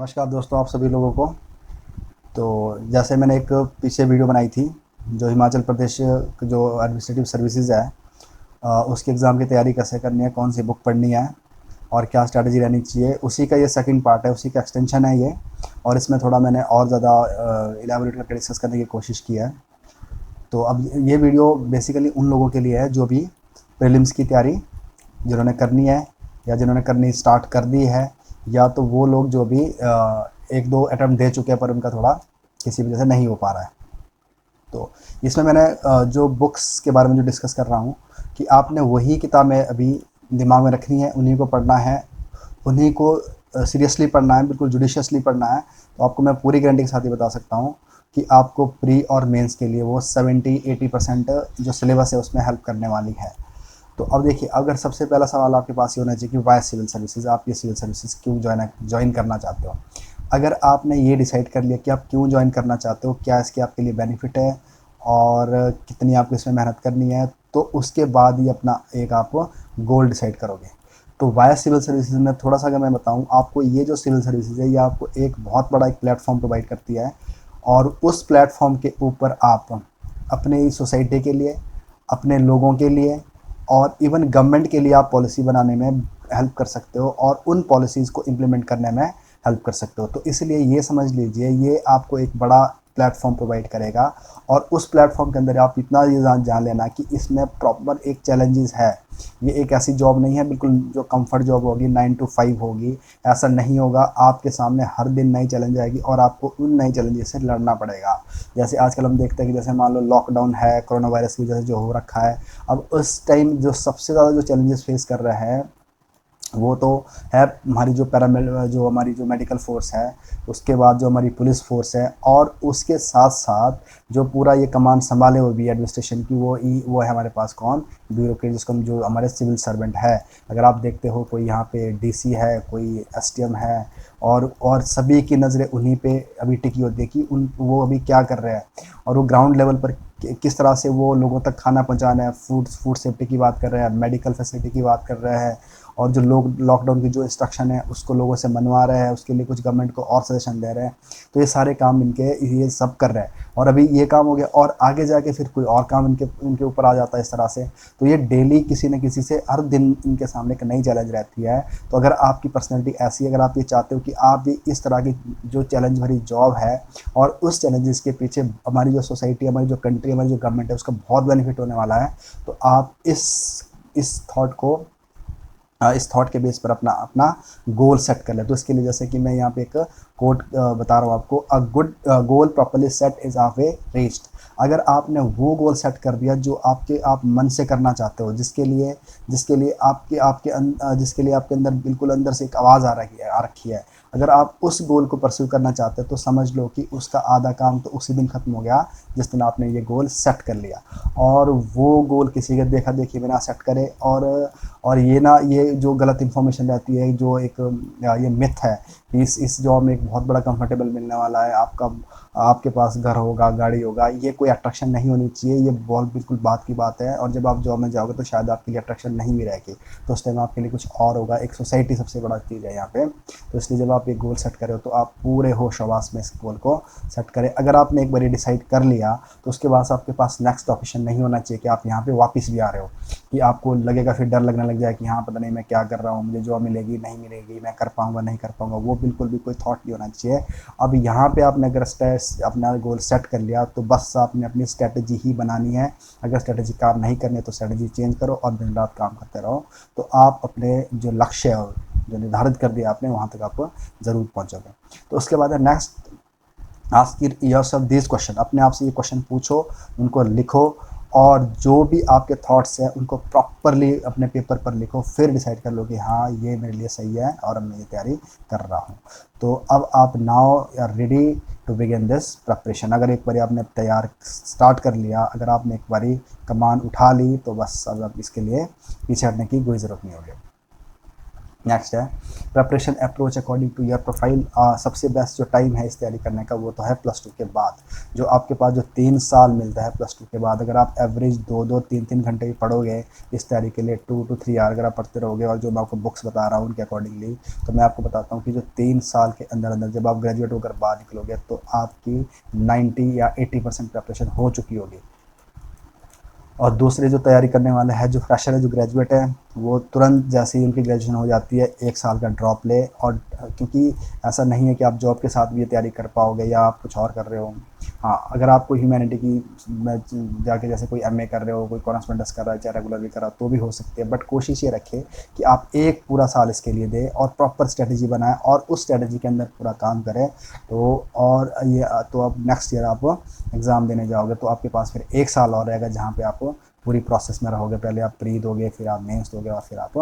नमस्कार दोस्तों, आप सभी लोगों को। तो जैसे मैंने एक पीछे वीडियो बनाई थी जो हिमाचल प्रदेश जो एडमिनिस्ट्रेटिव सर्विसेज है, उसके एग्ज़ाम की तैयारी कैसे करनी है, कौन सी बुक पढ़नी है और क्या स्ट्रैटेजी रहनी चाहिए, उसी का ये सेकंड पार्ट है, उसी का एक्सटेंशन है ये। और इसमें थोड़ा मैंने और ज़्यादा इलेबोरेट करके डिस्कस करने की कोशिश की है। तो अब ये वीडियो बेसिकली उन लोगों के लिए है जो भी प्रीलिम्स की तैयारी जिन्होंने करनी है या जिन्होंने करनी स्टार्ट कर दी है, या तो वो लोग जो भी एक दो अटैम्प्ट दे चुके हैं पर उनका थोड़ा किसी वजह से नहीं हो पा रहा है। तो इसमें मैंने जो बुक्स के बारे में जो डिस्कस कर रहा हूँ कि आपने वही किताबें अभी दिमाग में रखनी है, उन्हीं को पढ़ना है, उन्हीं को सीरियसली पढ़ना है, बिल्कुल जुडिशियसली पढ़ना है। तो आपको मैं पूरी गारंटी के साथ ही बता सकता हूँ कि आपको प्री और मेंस के लिए वो 70-80% जो सिलेबस है उसमें हेल्प करने वाली है। तो अब देखिए, अगर सबसे पहला सवाल आपके पास ये होना चाहिए कि वाई सिविल सर्विसेज, आप ये सिविल सर्विसेज क्यों ज्वाइन करना चाहते हो। अगर आपने ये डिसाइड कर लिया कि आप क्यों ज्वाइन करना चाहते हो, क्या इसके आपके लिए बेनिफिट है और कितनी आपको इसमें मेहनत करनी है, तो उसके बाद ही अपना एक आप गोल डिसाइड करोगे। तो वाया सिविल सर्विसेज में थोड़ा सा अगर मैं बताऊं आपको, ये जो सिविल सर्विसेज है ये आपको एक बहुत बड़ा एक प्लेटफॉर्म प्रोवाइड करती है। और उस प्लेटफॉर्म के ऊपर आप अपने सोसाइटी के लिए, अपने लोगों के लिए और इवन गवर्नमेंट के लिए आप पॉलिसी बनाने में हेल्प कर सकते हो और उन पॉलिसीज़ को इम्प्लीमेंट करने में हेल्प कर सकते हो। तो इसलिए ये समझ लीजिए, ये आपको एक बड़ा प्लेटफॉर्म प्रोवाइड करेगा। और उस प्लेटफॉर्म के अंदर आप इतना ये जान लेना कि इसमें प्रॉपर एक चैलेंजेस है। ये एक ऐसी जॉब नहीं है बिल्कुल जो कंफर्ट जॉब होगी, 9 to 5 होगी, ऐसा नहीं होगा। आपके सामने हर दिन नई चैलेंज आएगी और आपको उन नई चैलेंजेस से लड़ना पड़ेगा। जैसे आजकल हम देखते हैं कि जैसे मान लो लॉकडाउन है, कोरोना वायरस की वजह से जो हो रखा है, अब उस टाइम जो सबसे ज़्यादा जो चैलेंजेस फेस कर रहे हैं वो तो है हमारी जो हमारी जो मेडिकल फोर्स है, उसके बाद जो हमारी पुलिस फोर्स है, और उसके साथ साथ जो पूरा ये कमान संभाले हुए भी एडमिनिस्ट्रेशन की, वो है हमारे पास कौन, ब्यूरोक्रेट, जिसको हम जो हमारे सिविल सर्वेंट है। अगर आप देखते हो कोई यहाँ पे डीसी है, कोई एसटीएम है, और सभी की नज़रें उन्हीं पे अभी टिकी होती है कि वो अभी क्या कर रहे हैं और वो ग्राउंड लेवल पर किस तरह से वो लोगों तक खाना पहुँचाना है, फूड सेफ्टी की बात कर रहे हैं, मेडिकल फैसिलिटी की बात कर रहे हैं, और जो लोग लॉकडाउन की जो इंस्ट्रक्शन है उसको लोगों से मनवा रहे हैं, उसके लिए कुछ गवर्नमेंट को और सजेशन दे रहे हैं। तो ये सारे काम इनके ये सब कर रहे हैं। और अभी ये काम हो गया और आगे जाके फिर कोई और काम इनके ऊपर आ जाता है इस तरह से। तो ये डेली किसी न किसी से हर दिन इनके सामने एक नई चैलेंज रहती है। तो अगर आपकी पर्सनैलिटी ऐसी, अगर आप ये चाहते हो कि आप भी इस तरह की जो चैलेंज भरी जॉब है और उस चैलेंजेस के पीछे हमारी जो सोसाइटी, हमारी जो कंट्री, हमारी जो गवर्नमेंट है उसका बहुत बेनिफिट होने वाला है, तो आप इस थॉट को इस थॉट के बेस पर अपना अपना गोल सेट कर ले। तो इसके लिए जैसे कि मैं यहाँ पे एक कोट बता रहा हूँ आपको, a good goal properly set is of A reached. अगर आपने वो गोल सेट कर दिया जो आप मन से करना चाहते हो, जिसके लिए आपके अंदर बिल्कुल अंदर से एक आवाज़ आ रखी है, अगर आप उस गोल को परस्यू करना चाहते हो तो समझ लो कि उसका आधा काम तो उसी दिन खत्म हो गया जिस दिन आपने ये गोल सेट कर लिया। और वो गोल किसी के देखा देखी बिना सेट करे, और ये जो गलत इन्फॉर्मेशन रहती है, जो एक ये मिथ है कि इस जॉब में एक बहुत बड़ा कंफर्टेबल मिलने वाला है, आपके पास घर होगा, गाड़ी होगा, ये कोई अट्रैक्शन नहीं होनी चाहिए। ये बहुत बिल्कुल बात की बात है। और जब आप जॉब में जाओगे तो शायद आपके लिए अट्रैक्शन नहीं भी रहेगी, तो उस टाइम आपके लिए कुछ और होगा। एक सोसाइटी सबसे बड़ा चीज़ है यहाँ पे। तो इसलिए जब आप एक गोल सेट करें तो आप पूरे होश हवास में इस गोल को सेट करें। अगर आपने एक बार डिसाइड कर लिया तो उसके बाद आपके पास नेक्स्ट ऑप्शन नहीं होना चाहिए कि आप यहाँ पे वापस भी आ रहे हो, कि आपको लगेगा, फिर डर लगने लग जाए कि हाँ पता नहीं मैं क्या कर रहा हूँ, मुझे जॉब मिलेगी नहीं मिलेगी, मैं कर पाऊँगा नहीं कर पाऊँगा। वो बिल्कुल भी कोई थॉट नहीं होना चाहिए। अब यहाँ पे आपने अगर अपना गोल सेट कर लिया तो बस आपने अपनी स्ट्रेटजी ही बनानी है। अगर स्ट्रेटजी काम नहीं करनी है तो स्ट्रेटजी चेंज करो और दिन रात काम करते रहो, तो आप अपने जो लक्ष्य है जो निर्धारित कर दिया आपने वहाँ तक आप ज़रूर पहुँचोगे। तो उसके बाद है next, ask yourself this question. अपने आप से ये क्वेश्चन पूछो, उनको लिखो, और जो भी आपके थॉट्स हैं उनको प्रॉपरली अपने पेपर पर लिखो। फिर डिसाइड कर लो कि हाँ ये मेरे लिए सही है और अब मैं ये तैयारी कर रहा हूँ। तो अब आप now are ready to begin this preparation. अगर एक बारी आपने तैयार स्टार्ट कर लिया, अगर आपने एक बारी कमान उठा ली, तो बस अब इसके लिए पीछे हटने की कोई ज़रूरत नहीं होगी। नेक्स्ट है preparation approach according to your profile. सबसे बेस्ट जो टाइम है इस तैयारी करने का वो तो है +2 के बाद। जो आपके पास जो 3 साल मिलता है +2 के बाद, अगर आप एवरेज 2-2 3-3 घंटे भी पढ़ोगे इस तैयारी के लिए, 2 to 3 आवर अगर आप पढ़ते रहोगे, और जो मैं आपको बुक्स बता रहा हूँ उनके अकॉर्डिंगली, तो मैं आपको बताता हूँ कि जो 3 साल के अंदर अंदर जब आप ग्रेजुएट होकर बाहर निकलोगे तो आपकी 90 या 80% प्रिपरेशन हो चुकी होगी। और दूसरे जो तैयारी करने वाले हैं, जो फ्रेशर है, जो ग्रेजुएट है, वो तुरंत जैसे ही उनकी ग्रेजुएशन हो जाती है 1 साल का ड्रॉप ले। और क्योंकि ऐसा नहीं है कि आप जॉब के साथ भी ये तैयारी कर पाओगे या आप कुछ और कर रहे हो। हाँ, अगर आप कोई ह्यूमैनिटी की में जाके जैसे कोई एमए कर रहे हो, कोई कॉरेस्पॉन्डेंस कर रहा है, चाहे रेगुलर भी कर रहा हो तो भी हो सकती है, बट कोशिश ये रखें कि आप एक पूरा साल इसके लिए दें और प्रॉपर स्ट्रेटजी बनाएं और उस स्ट्रेटजी के अंदर पूरा काम करें। तो और ये तो अब नेक्स्ट ईयर आप एग्ज़ाम देने जाओगे तो आपके पास फिर 1 साल और रहेगा जहाँ पे आप पूरी प्रोसेस में रहोगे। पहले आप प्री दोगे, फिर आप मेंस दोगे और फिर आप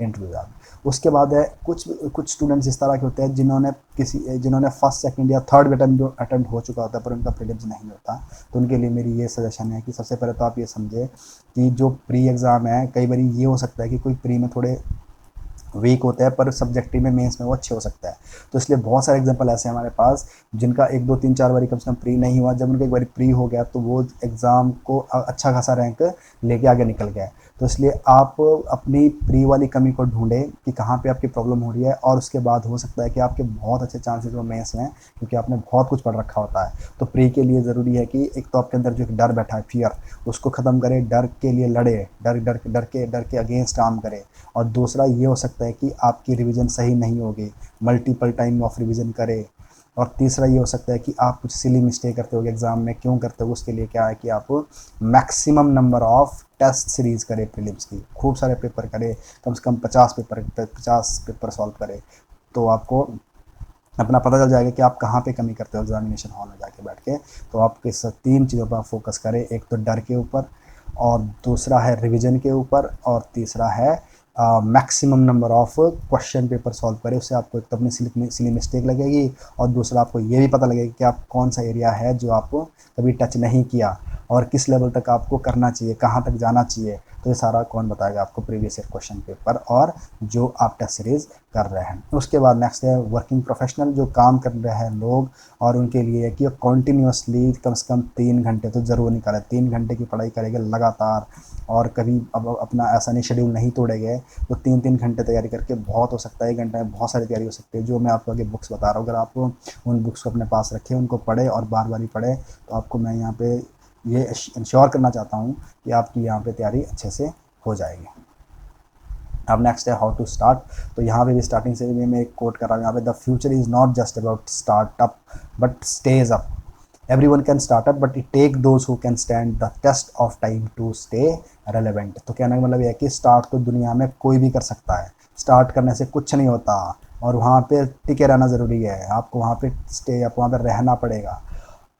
इंटरव्यू दोगे। उसके बाद है कुछ स्टूडेंट्स इस तरह के होते हैं जिन्होंने फर्स्ट सेकंड या थर्ड अटेम्प्ट हो चुका होता है पर उनका प्रीलिम्स नहीं होता। तो उनके लिए मेरी ये सजेशन है कि सबसे पहले तो आप ये समझे कि जो प्री एग्ज़ाम है, कई बार ये हो सकता है कि कोई प्री में थोड़े वीक होता है पर सब्जेक्टिव में मेंस में वो अच्छे हो सकता है। तो इसलिए बहुत सारे एग्जांपल ऐसे हैं हमारे पास जिनका 1 2 3 4 बारी कम से कम प्री नहीं हुआ, जब उनका एक बारी प्री हो गया तो वो एग्ज़ाम को अच्छा खासा रैंक लेके आगे निकल गया। तो इसलिए आप अपनी प्री वाली कमी को ढूंढें कि कहाँ पे आपकी प्रॉब्लम हो रही है, और उसके बाद हो सकता है कि आपके बहुत अच्छे चांसेस वो मेंस में, क्योंकि आपने बहुत कुछ पढ़ रखा होता है। तो प्री के लिए ज़रूरी है कि एक तो आपके अंदर जो एक डर बैठा है, फियर, उसको ख़त्म करें, डर के लिए लड़े, डर के अगेंस्ट काम करें। और दूसरा ये हो सकता है कि आपकी रिवीजन सही नहीं होगी, मल्टीपल टाइम ऑफ रिवीजन करें। और तीसरा ये हो सकता है कि आप कुछ सिली मिस्टेक करते हो एग्ज़ाम में, क्यों करते हो, उसके लिए क्या है कि आप maximum number of test series करें प्रीलिम्स की, खूब सारे पेपर करें, कम से कम 50 पेपर सॉल्व करें। तो आपको अपना पता चल जाएगा कि आप कहाँ पे कमी करते हो एग्जामिनेशन हॉल में जाके बैठ के। तो आप इस 3 चीज़ों पर फोकस करें, एक तो डर के ऊपर, और दूसरा है रिवीजन के ऊपर, और तीसरा है maximum number of question paper solve करें। उससे आपको एक तो अपनी सिली मिस्टेक लगेगी, और दूसरा आपको ये भी पता लगेगा कि आप कौन सा एरिया है जो आपको कभी टच नहीं किया और किस लेवल तक आपको करना चाहिए, कहाँ तक जाना चाहिए। तो ये सारा कौन बताएगा आपको, प्रीवियस ईयर क्वेश्चन पेपर और जो आप टेस्ट सीरीज़ कर रहे हैं। उसके बाद नेक्स्ट है वर्किंग प्रोफेशनल, जो काम कर रहे हैं लोग, और उनके लिए है कि कॉन्टीन्यूसली कम से कम 3 घंटे तो ज़रूर निकालें। 3 घंटे की पढ़ाई करेंगे लगातार, और कभी अब अपना ऐसा नहीं शेड्यूल नहीं तोड़ेंगे तो 3-3 घंटे तैयारी करके बहुत हो सकता है, 1 घंटे में बहुत सारी तैयारी हो सकती है। जो मैं आपको आगे बुक्स बता रहा हूँ, अगर आप उन बुक्स को अपने पास रखें, उनको पढ़ें और बार बार ही पढ़ें, तो आपको मैं यहाँ पे ये इंश्योर करना चाहता हूँ कि आपकी यहाँ पे तैयारी अच्छे से हो जाएगी। अब नेक्स्ट है हाउ टू स्टार्ट। तो यहाँ पे भी स्टार्टिंग से भी मैं एक कोट कर रहा हूँ यहाँ पे, the future is not just about startup but stage up. Everyone can start up but it take those who can stand the test of time to stay relevant. तो कहने का मतलब ये है कि स्टार्ट तो दुनिया में कोई भी कर सकता है, स्टार्ट करने से कुछ नहीं होता, और वहाँ पे टिके रहना ज़रूरी है। आपको वहाँ पे स्टे, आपको वहाँ पे रहना पड़ेगा।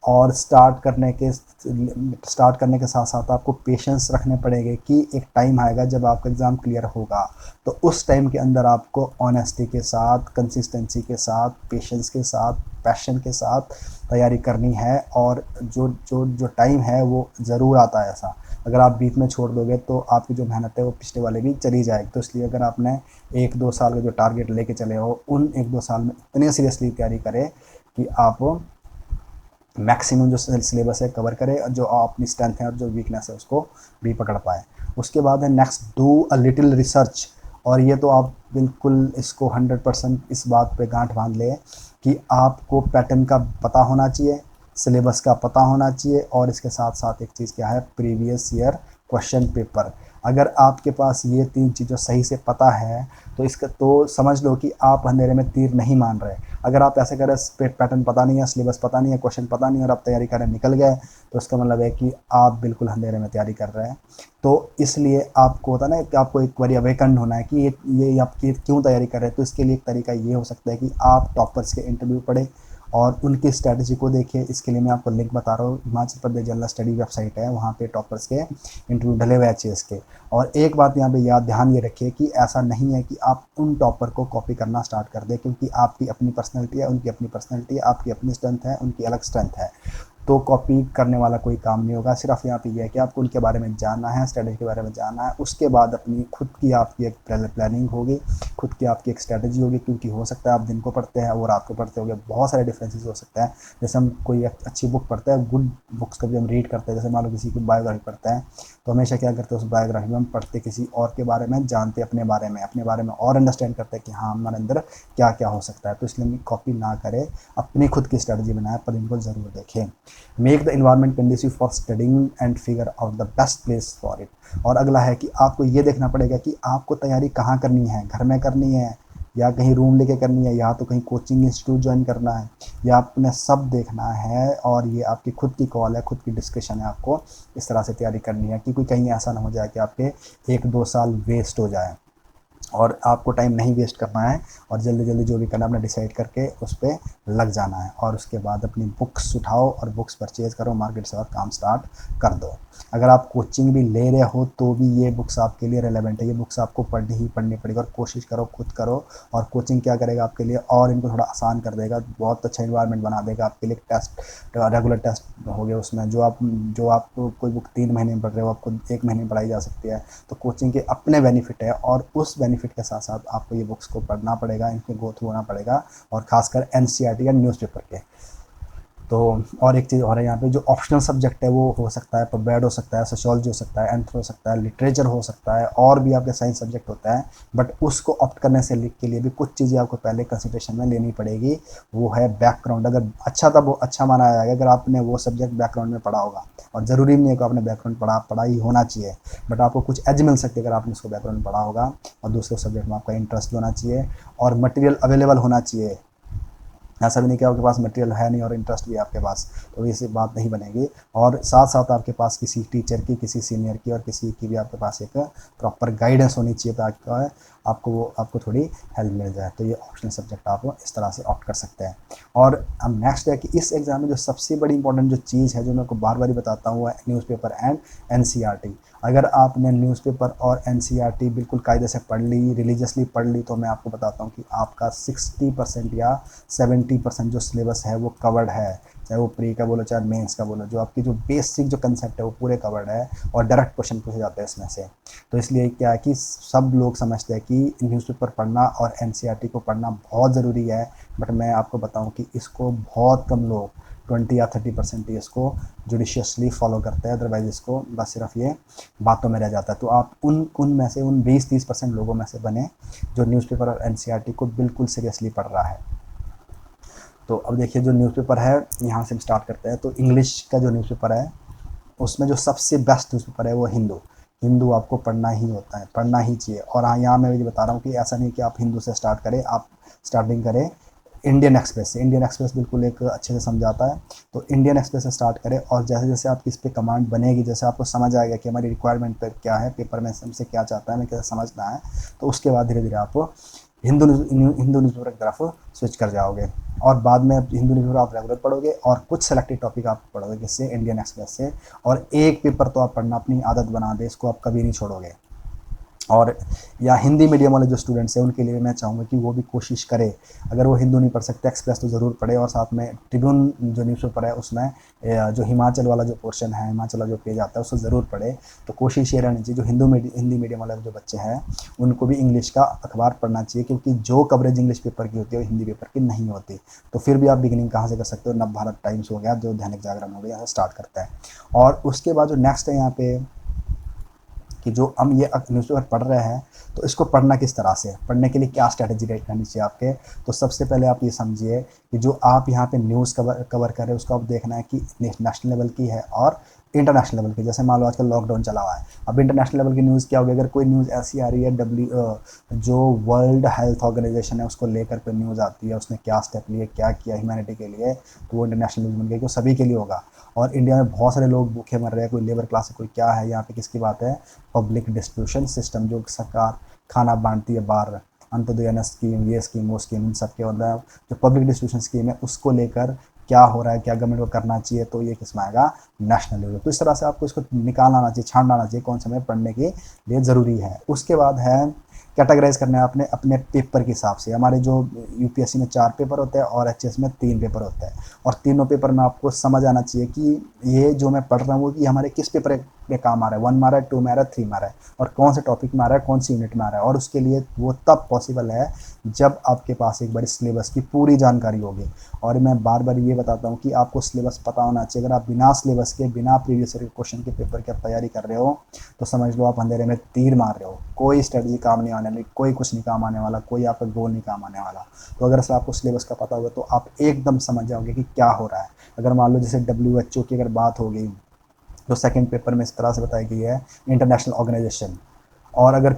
और स्टार्ट करने के साथ साथ आपको पेशेंस रखने पड़ेंगे कि एक टाइम आएगा जब आपका एग्ज़ाम क्लियर होगा। तो उस टाइम के अंदर आपको ऑनेस्टी के साथ, कंसिस्टेंसी के साथ, पेशेंस के साथ, पैशन के साथ तैयारी करनी है। और जो जो जो टाइम है वो ज़रूर आता है ऐसा, अगर आप बीच में छोड़ दोगे तो आपकी जो मेहनत है वो पिछले वाले भी चली जाएगी। तो इसलिए अगर आपने 1-2 साल का जो टारगेट लेके चले हो, उन 1-2 साल में इतने सीरियसली तैयारी करें कि आप मैक्सिमम जो सिलेबस है कवर करे, और जो अपनी स्ट्रेंथ है और जो वीकनेस है उसको भी पकड़ पाए। उसके बाद है next, do a little research. और ये तो आप बिल्कुल इसको 100% इस बात पे गांठ बांध ले कि आपको पैटर्न का पता होना चाहिए, सिलेबस का पता होना चाहिए, और इसके साथ साथ एक चीज़ क्या है, प्रीवियस ईयर क्वेश्चन पेपर। अगर आपके पास ये 3 चीज़ें सही से पता है तो इसका तो समझ लो कि आप अंधेरे में तीर नहीं मान रहे। अगर आप ऐसे करें, पैटर्न पता नहीं है, सिलेबस पता नहीं है, क्वेश्चन पता नहीं है, और आप तैयारी करें निकल गए, तो इसका मतलब है कि आप बिल्कुल अंधेरे में तैयारी कर रहे हैं। तो इसलिए आपको होता है ना कि आपको एक बार अवेकन होना है कि ये आप क्यों तैयारी कर रहे हैं। तो इसके लिए एक तरीका ये हो सकता है कि आप टॉपर्स के इंटरव्यू पढ़ें और उनकी स्ट्रैटेजी को देखिए। इसके लिए मैं आपको लिंक बता रहा हूँ, Himachal Pradesh general study website है, वहाँ पे टॉपर्स के इंटरव्यू डले हुए हैं के। और एक बात यहाँ पे ध्यान ये रखिए कि ऐसा नहीं है कि आप उन टॉपर को कॉपी करना स्टार्ट कर दें, क्योंकि आपकी अपनी पर्सनैलिटी है, उनकी अपनी पर्सनैलिटी है, आपकी अपनी स्ट्रेंथ है, उनकी अलग स्ट्रेंथ है। तो कॉपी करने वाला कोई काम नहीं होगा। सिर्फ यहाँ पे ये है कि आपको उनके बारे में जानना है, स्ट्रेटजी के बारे में जानना है। उसके बाद अपनी खुद की आपकी एक प्लानिंग होगी, खुद की आपकी एक स्ट्रेटजी होगी, क्योंकि हो सकता है आप दिन को पढ़ते हैं और रात को पढ़ते होंगे, बहुत सारे डिफरेंसेस हो सकते हैं। जैसे हम कोई अच्छी बुक पढ़ते हैं, गुड बुक्स को भी हम रीड करते हैं, जैसे मान लो किसी की बायोग्राफी पढ़ते हैं, तो हमेशा क्या करते हैं, उस बायोग्राफी में हम पढ़ते किसी और के बारे में, जानते अपने बारे में और अंडरस्टैंड करते हैं कि हाँ हमारे अंदर क्या क्या हो सकता है। तो इसलिए कॉपी ना करें, अपनी खुद की स्ट्रेटजी बनाएं, पर इनको ज़रूर देखें। Make the environment conducive for studying and figure out the best place for it. और अगला है कि आपको ये देखना पड़ेगा कि आपको तैयारी कहाँ करनी है, घर में करनी है या कहीं रूम लेके करनी है, या तो कहीं कोचिंग इंस्टीट्यूट ज्वाइन करना है, या आपने सब देखना है। और ये आपकी खुद की कॉल है, खुद की डिस्कशन है, आपको इस तरह से तैयारी करनी है कि कोई कहीं ऐसा ना हो जाए कि आपके 1-2 साल वेस्ट हो जाए। और आपको टाइम नहीं वेस्ट करना है, और जल्दी जल्दी जो भी करना है अपना डिसाइड करके उस पर लग जाना है। और उसके बाद अपनी बुक्स उठाओ और बुक्स परचेज़ करो, मार्केट से और काम स्टार्ट कर दो। अगर आप कोचिंग भी ले रहे हो तो भी ये बुक्स आपके लिए रेलेवेंट है, ये बुक्स आपको पढ़नी पड़ेगी। और कोशिश करो, खुद करो। और कोचिंग क्या करेगा आपके लिए, और इनको थोड़ा आसान कर देगा, बहुत अच्छा इन्वायरमेंट बना देगा आपके लिए। टेस्ट, रेगुलर टेस्ट हो गए उसमें, जो आप कोई बुक 3 महीने में पढ़ रहे हो, आपको 1 महीने में पढ़ाई जा सकती है। तो कोचिंग के अपने बेनिफिट है, और उस बेनिफिट के साथ साथ आपको ये बुक्स को पढ़ना पड़ेगा, इनके गो थ्रू होना पड़ेगा, और खासकर एनसीईआरटी या न्यूज़पेपर के। तो और एक चीज़ और है यहाँ पे, जो ऑप्शनल सब्जेक्ट है वो हो सकता है पबमेड हो सकता है, सोशियोलॉजी हो सकता है, एंथ्रो हो सकता है, लिटरेचर हो सकता है, और भी आपके साइंस सब्जेक्ट होता है। बट उसको ऑप्ट करने से के लिए भी कुछ चीज़ें आपको पहले कंसिडरेशन में लेनी पड़ेगी। वो है बैकग्राउंड। अगर अच्छा था वो अच्छा माना जाएगा अगर आपने वो सब्जेक्ट बैकग्राउंड में पढ़ा होगा, और ज़रूरी नहीं है कि आपने बैकग्राउंड पढ़ा ही होना चाहिए, बट आपको कुछ एज मिल सकती है अगर आपने उसको बैकग्राउंड पढ़ा होगा। और दूसरे सब्जेक्ट में आपका इंटरेस्ट होना चाहिए, और मटेरियल अवेलेबल होना चाहिए। ऐसा भी नहीं कि आपके पास मटेरियल है नहीं और इंटरेस्ट भी है आपके पास, तो ये बात नहीं बनेगी। और साथ साथ आपके पास किसी टीचर की, किसी सीनियर की, और किसी की भी आपके पास एक प्रॉपर गाइडेंस होनी चाहिए, ताकि आपको थोड़ी हेल्प मिल जाए। तो ये ऑप्शनल सब्जेक्ट आप इस तरह से ऑप्ट कर सकते हैं। और अब नेक्स्ट है कि इस एग्ज़ाम में जो सबसे बड़ी इंपॉर्टेंट जो चीज़ है, जो मैं आपको बार बार ही बताता हूँ, है न्यूज़पेपर एंड एनसीईआरटी। अगर आपने न्यूज़पेपर और एनसीईआरटी बिल्कुल कायदे से पढ़ ली, रिलीजियसली पढ़ ली, तो मैं आपको बताता हूँ कि आपका 60% या 70% जो सिलेबस है वो कवर्ड है। चाहे वो प्री का बोलो, चाहे मेंस का बोलो, जो आपकी जो बेसिक जो कंसेप्ट है वो पूरे कवर्ड है, और डायरेक्ट क्वेश्चन पूछे जाते हैं इसमें से। तो इसलिए क्या है कि सब लोग समझते हैं कि न्यूज़पेपर पढ़ना और एनसीईआरटी को पढ़ना बहुत ज़रूरी है, बट मैं आपको बताऊं कि इसको बहुत कम लोग 20 या 30% ही इसको जुडिशियसली फॉलो करते हैं। अदरवाइज इसको बस सिर्फ ये बातों में रह जाता है। तो आप उनमें से उन 20-30% लोगों में से बने जो न्यूज़पेपर और एनसीईआरटी को बिल्कुल सीरियसली पढ़ रहा है। तो अब देखिए, जो न्यूज़पेपर है यहाँ से हम स्टार्ट करते हैं। तो इंग्लिश का जो न्यूज़पेपर है उसमें जो सबसे बेस्ट न्यूज़पेपर है वो हिंदू आपको पढ़ना ही होता है, पढ़ना ही चाहिए। और हाँ, यहाँ मैं ये बता रहा हूँ कि ऐसा नहीं कि आप हिंदू से स्टार्ट करें, आप स्टार्टिंग करें इंडियन एक्सप्रेस से। इंडियन एक्सप्रेस बिल्कुल एक अच्छे से समझाता है, तो इंडियन एक्सप्रेस से स्टार्ट करें। और जैसे जैसे आपकी इस पर कमांड बनेगी, जैसे आपको समझ आएगा कि हमारी रिक्वायरमेंट पर क्या है, पेपर में हमसे क्या चाहता है, हमें कैसे समझना है, तो उसके बाद धीरे धीरे आप हिंदू न्यूज़पेपर की तरफ स्विच कर जाओगे। और बाद में हिंदू न्यूज़पेपर आप रेगुलर पढ़ोगे, और कुछ सेलेक्टेड टॉपिक आप पढ़ोगे किससे, इंडियन एक्सप्रेस से। और एक पेपर तो आप पढ़ना अपनी आदत बना दे, इसको आप कभी नहीं छोड़ोगे। और या हिंदी मीडियम वाले जो स्टूडेंट्स हैं उनके लिए मैं चाहूँगा कि वो भी कोशिश करें, अगर वो हिंदू नहीं पढ़ सकते एक्सप्रेस तो ज़रूर पढ़े, और साथ में ट्रिब्यून जो न्यूज़पेपर है उसमें जो हिमाचल वाला जो पोर्शन है, हिमाचल वाला जो पेज आता है उसको ज़रूर पढ़े। तो कोशिश ये रहनी चाहिए, जो हिंदी मीडियम वाले जो बच्चे हैं उनको भी इंग्लिश का अखबार पढ़ना चाहिए, क्योंकि जो कवरेज इंग्लिश पेपर की होती है वो हिंदी पेपर की नहीं होती। तो फिर भी आप बिगिनिंग कहाँ से कर सकते हो, नवभारत टाइम्स हो गया, जो दैनिक जागरण हो गया, यहाँ से स्टार्ट करता है। और उसके बाद जो नेक्स्ट है यहाँ पे कि जो हम ये न्यूज़पेपर पढ़ रहे हैं, तो इसको पढ़ना किस तरह से, पढ़ने के लिए क्या स्ट्रैटेजी रहनी चाहिए आपके। तो सबसे पहले आप ये समझिए कि जो आप यहाँ पे न्यूज़ कवर कर रहे हैं उसको आप देखना है कि नेशनल लेवल की है और इंटरनेशनल लेवल की। जैसे मान लो आजकल लॉकडाउन चला हुआ है, अब इंटरनेशनल लेवल की न्यूज़ क्या होगी, अगर कोई न्यूज़ ऐसी आ रही है जो वर्ल्ड हेल्थ ऑर्गेनाइजेशन है उसको लेकर कोई न्यूज़ आती है, उसने क्या स्टेप लिए, क्या किया ह्यूमैनिटी के लिए, तो वो इंटरनेशनल न्यूज़ बन गई, वो सभी के लिए होगा। और इंडिया में बहुत सारे लोग भूखे मर रहे हैं, कोई लेबर क्लास है, कोई क्या है, यहाँ पे किसकी बात है, पब्लिक डिस्ट्रीब्यूशन सिस्टम, जो सरकार खाना बांटती है बाहर, अंत्योदय स्कीम, ये स्कीम, वो स्कीम, इन सब के मतलब जो पब्लिक डिस्ट्रीब्यूशन स्कीम है उसको लेकर क्या हो रहा है, क्या गवर्नमेंट को करना चाहिए, तो ये किसमें आएगा, नेशनल लेवल। तो इस तरह से आपको इसको निकालना आना चाहिए, छांटना आना चाहिए कौन सा में पढ़ने के लिए ज़रूरी है। उसके बाद है कैटेगराइज करना है आपने अपने पेपर के हिसाब से। हमारे जो यूपीएससी में 4 पेपर होते हैं और एचएस में 3 पेपर होते हैं, और तीनों पेपर में आपको समझ आना चाहिए कि ये जो मैं पढ़ रहा हूँ कि हमारे किस पेपर में काम आ रहा है, 1 में आ रहा है, 2 में आ रहा है, 3 में आ रहा है, और कौन से टॉपिक में आ रहा है, कौन सी यूनिट में आ रहा है। और उसके लिए वो तब पॉसिबल है जब आपके पास एक बार सिलेबस की पूरी जानकारी होगी। और मैं बार बार ये बताता हूँ कि आपको सिलेबस पता होना चाहिए। अगर आप बिना सिलेबस के, बिना प्रीवियस ईयर क्वेश्चन के पेपर की आप तैयारी कर रहे हो तो समझ लो आप अंधेरे में तीर मार रहे हो। कोई स्ट्रेटजी काम नहीं आने वाली, कोई कुछ नहीं काम आने वाला, कोई आपका गोल नहीं काम आने वाला। तो अगर से आपको सिलेबस का पता होगा तो आप एकदम समझ जाओगे कि क्या हो रहा है। अगर मान लो जैसे WHO की अगर बात हो गई तो सेकंड पेपर में इस तरह से बताई गई है, इंटरनेशनल ऑर्गेनाइजेशन। और अगर